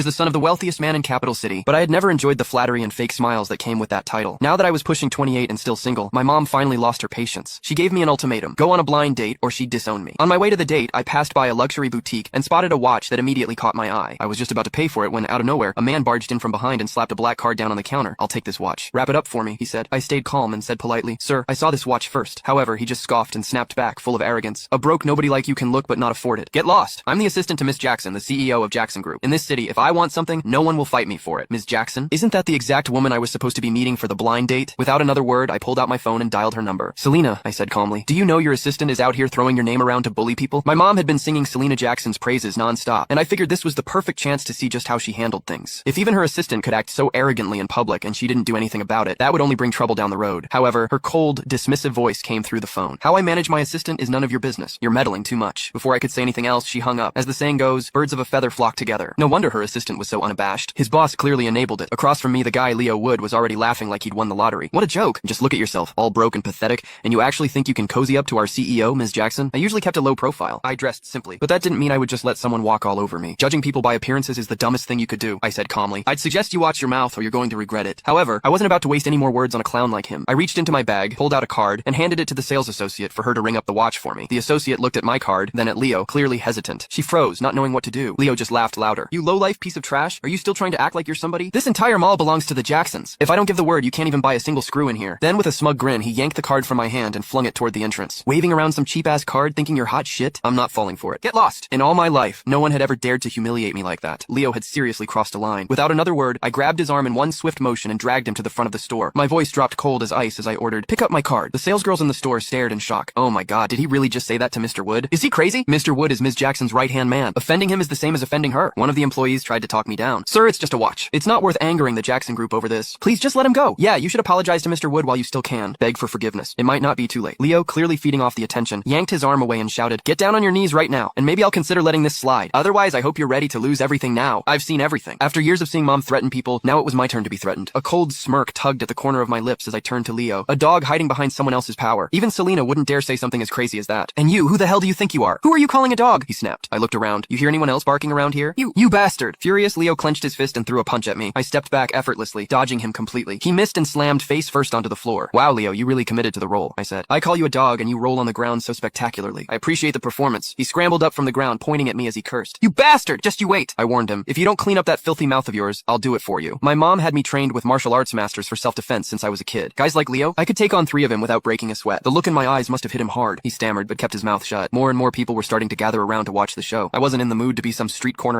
was the son of the wealthiest man in Capital City, but I had never enjoyed the flattery and fake smiles that came with that title. Now that I was pushing 28 and still single, my mom finally lost her patience. She gave me an ultimatum: go on a blind date or she'd disown me. On my way to the date, I passed by a luxury boutique and spotted a watch that immediately caught my eye. I was just about to pay for it when, out of nowhere, a man barged in from behind and slapped a black card down on the counter. "I'll take this watch." "Wrap it up for me," he said. I stayed calm and said politely, "Sir, I saw this watch first." However, he just scoffed and snapped back, full of arrogance. "A broke nobody like you can look but not afford it. Get lost. I'm the assistant to Miss Jackson, the CEO of Jackson Group. In this city, if I want something, no one will fight me for it." "Ms. Jackson? Isn't that the exact woman I was supposed to be meeting for the blind date?" Without another word, I pulled out my phone and dialed her number. "Selena," I said calmly, "do you know your assistant is out here throwing your name around to bully people?" My mom had been singing Selena Jackson's praises nonstop, and I figured this was the perfect chance to see just how she handled things. If even her assistant could act so arrogantly in public and she didn't do anything about it, that would only bring trouble down the road. However, her cold, dismissive voice came through the phone. "How I manage my assistant is none of your business. You're meddling too much." Before I could say anything else, she hung up. As the saying goes, birds of a feather flock together. No wonder her assistant was so unabashed. His boss clearly enabled it. Across from me, the guy Leo Wood was already laughing like he'd won the lottery. "What a joke. Just look at yourself, all broke and pathetic, and you actually think you can cozy up to our CEO, Ms. Jackson?" I usually kept a low profile. I dressed simply, but that didn't mean I would just let someone walk all over me. "Judging people by appearances is the dumbest thing you could do," I said calmly. "I'd suggest you watch your mouth or you're going to regret it." However, I wasn't about to waste any more words on a clown like him. I reached into my bag, pulled out a card, and handed it to the sales associate for her to ring up the watch for me. The associate looked at my card, then at Leo, clearly hesitant. She froze, not knowing what to do. Leo just laughed louder. "You low-life piece of trash? Are you still trying to act like you're somebody? This entire mall belongs to the Jacksons. If I don't give the word, you can't even buy a single screw in here." Then with a smug grin, he yanked the card from my hand and flung it toward the entrance. "Waving around some cheap-ass card thinking you're hot shit? I'm not falling for it. Get lost." In all my life, no one had ever dared to humiliate me like that. Leo had seriously crossed a line. Without another word, I grabbed his arm in one swift motion and dragged him to the front of the store. My voice dropped cold as ice as I ordered, "Pick up my card." The salesgirls in the store stared in shock. Oh my god, did he really just say that to Mr. Wood? Is he crazy? Mr. Wood is Ms. Jackson's right-hand man. Offending him is the same as offending her. One of the employees tried to talk me down. "Sir, it's just a watch. It's not worth angering the Jackson Group over this. Please just let him go. Yeah, you should apologize to Mr. Wood while you still can. Beg for forgiveness. It might not be too late." Leo, clearly feeding off the attention, yanked his arm away and shouted, "Get down on your knees right now, and maybe I'll consider letting this slide. Otherwise, I hope you're ready to lose everything now. I've seen everything." After years of seeing Mom threaten people, now it was my turn to be threatened. A cold smirk tugged at the corner of my lips as I turned to Leo, a dog hiding behind someone else's power. Even Selena wouldn't dare say something as crazy as that. "And you, who the hell do you think you are? Who are you calling a dog?" he snapped. I looked around. "You hear anyone else barking around here? You bastard!" Furious, Leo clenched his fist and threw a punch at me. I stepped back effortlessly, dodging him completely. He missed and slammed face first onto the floor. "Wow, Leo, you really committed to the role," I said. "I call you a dog and you roll on the ground so spectacularly. I appreciate the performance." He scrambled up from the ground, pointing at me as he cursed. "You bastard! Just you wait," I warned him. "If you don't clean up that filthy mouth of yours, I'll do it for you." My mom had me trained with martial arts masters for self-defense since I was a kid. Guys like Leo, I could take on 3 of him without breaking a sweat. The look in my eyes must have hit him hard. He stammered, but kept his mouth shut. More and more people were starting to gather around to watch the show. I wasn't in the mood to be some street corner